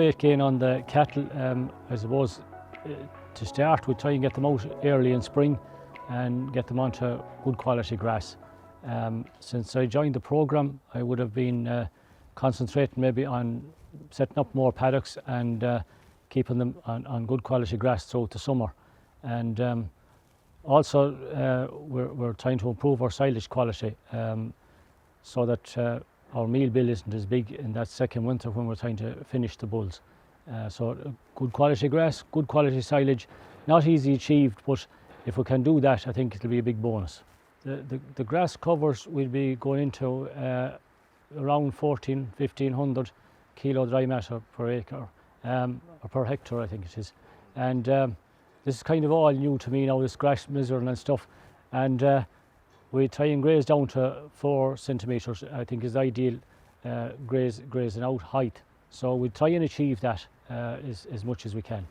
weight gain on the cattle, I suppose to start we try and get them out early in spring and get them onto good quality grass. Since I joined the programme, I would have been concentrating maybe on setting up more paddocks and keeping them on good quality grass throughout the summer. And also we're trying to improve our silage quality so that our meal bill isn't as big in that second winter when we're trying to finish the bulls. So good quality grass, good quality silage, not easy achieved, but if we can do that, I think it'll be a big bonus. The grass covers will be going into around 1500 kilo dry matter per acre, or per hectare I think it is. And this is kind of all new to me now, this grass measuring and stuff. And we try and graze down to 4 centimetres, I think is ideal grazing out height. So we try and achieve that as much as we can.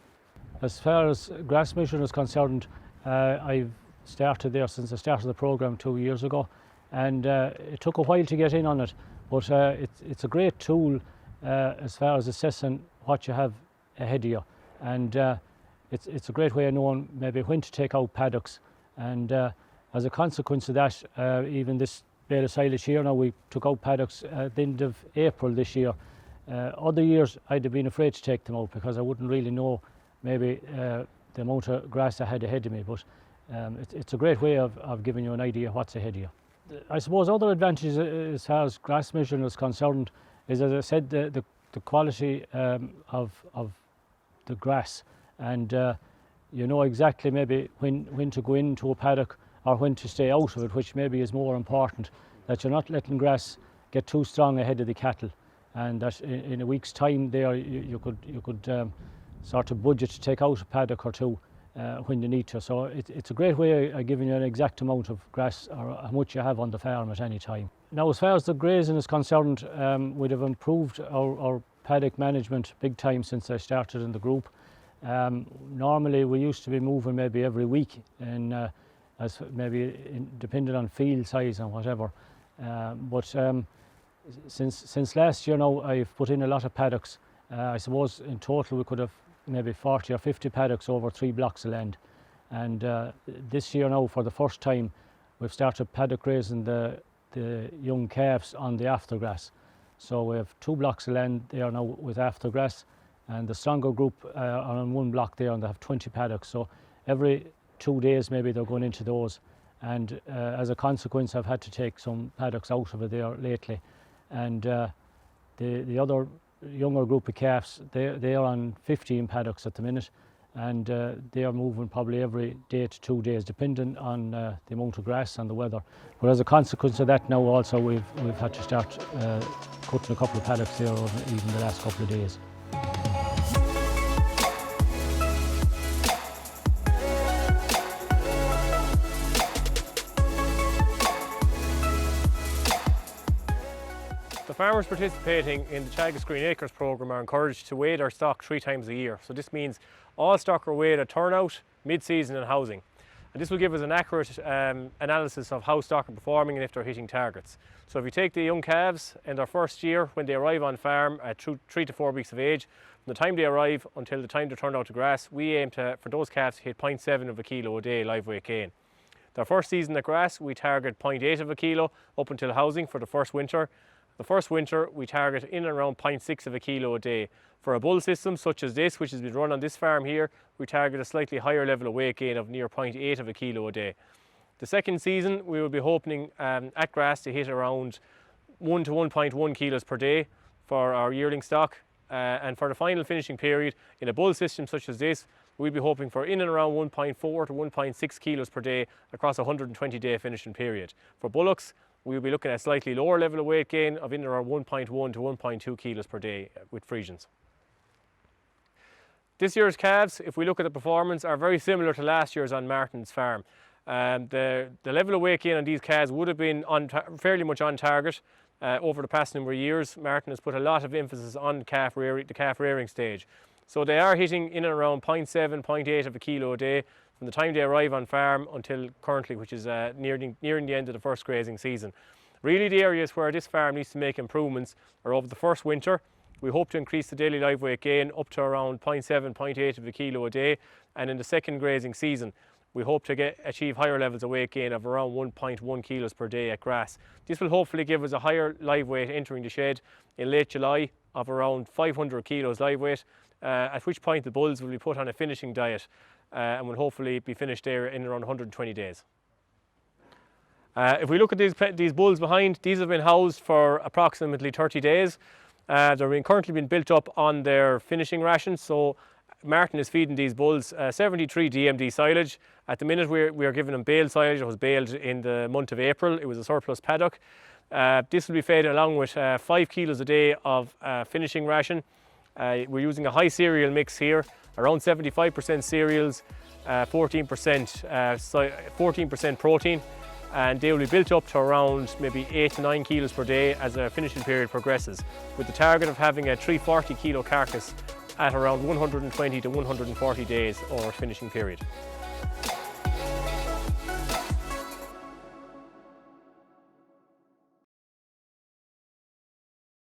As far as grass measuring is concerned, I've started there since I started the programme 2 years ago, and it took a while to get in on it, but it's a great tool as far as assessing what you have ahead of you, and it's a great way of knowing maybe when to take out paddocks. And as a consequence of that, even this bale of silage here now, we took out paddocks at the end of April this year. Other years I'd have been afraid to take them out because I wouldn't really know maybe the amount of grass I had ahead of me, but it's a great way of giving you an idea of what's ahead of you. I suppose other advantages as far as grass measuring is concerned is, as I said, the quality of the grass, and you know exactly maybe when to go into a paddock or when to stay out of it, which maybe is more important, that you're not letting grass get too strong ahead of the cattle, and that in a week's time there you could sort of budget to take out a paddock or two when you need to. So it's a great way of giving you an exact amount of grass or how much you have on the farm at any time. Now, as far as the grazing is concerned, we'd have improved our paddock management big time since I started in the group. Normally we used to be moving maybe every week, and depending on field size and whatever. But since last year now, I've put in a lot of paddocks. I suppose in total we could have maybe 40 or 50 paddocks over 3 blocks of land. And this year now, for the first time, we've started paddock grazing the young calves on the aftergrass. So we have 2 blocks of land there now with aftergrass, and the stronger group are on 1 block there, and they have 20 paddocks. So every 2 days maybe they're going into those, and as a consequence I've had to take some paddocks out of it there lately. And the other younger group of calves, they are on 15 paddocks at the minute, and they are moving probably every day to 2 days depending on the amount of grass and the weather. But as a consequence of that now also we've had to start cutting a couple of paddocks there over even the last couple of days. The farmers participating in the Teagasc Green Acres programme are encouraged to weigh their stock 3 times a year. So this means all stock are weighed at turnout, mid-season and housing. And this will give us an accurate analysis of how stock are performing and if they're hitting targets. So if you take the young calves in their first year, when they arrive on farm at 3 to 4 weeks of age, from the time they arrive until the time they're turned out to grass, we aim for those calves to hit 0.7 of a kilo a day live weight gain. Their first season at grass, we target 0.8 of a kilo up until housing for the first winter. The first winter we target in and around 0.6 of a kilo a day. For a bull system such as this, which has been run on this farm here, we target a slightly higher level of weight gain of near 0.8 of a kilo a day. The second season we will be hoping at grass to hit around 1 to 1.1 kilos per day for our yearling stock, and for the final finishing period in a bull system such as this, we'll be hoping for in and around 1.4 to 1.6 kilos per day across a 120-day finishing period. For bullocks, we'll be looking at a slightly lower level of weight gain of in and around 1.1 to 1.2 kilos per day with Friesians. This year's calves, if we look at the performance, are very similar to last year's on Martin's farm. The level of weight gain on these calves would have been fairly much on target over the past number of years. Martin has put a lot of emphasis on the calf rearing stage. So they are hitting in and around 0.7, 0.8 of a kilo a day from the time they arrive on farm until currently, which is nearing the end of the first grazing season. Really the areas where this farm needs to make improvements are over the first winter, we hope to increase the daily live weight gain up to around 0.7, 0.8 of a kilo a day. And in the second grazing season, we hope to achieve higher levels of weight gain of around 1.1 kilos per day at grass. This will hopefully give us a higher live weight entering the shed in late July of around 500 kilos live weight, at which point the bulls will be put on a finishing diet and will hopefully be finished there in around 120 days. If we look at these bulls behind, these have been housed for approximately 30 days. They're currently being built up on their finishing rations. So Martin is feeding these bulls 73 DMD silage. At the minute we are giving them bale silage. It was baled in the month of April. It was a surplus paddock. This will be fed along with 5 kilos a day of finishing ration. We're using a high cereal mix here, around 75% cereals, 14% protein, and they will be built up to around maybe 8 to 9 kilos per day as the finishing period progresses, with the target of having a 340 kilo carcass at around 120 to 140 days over finishing period.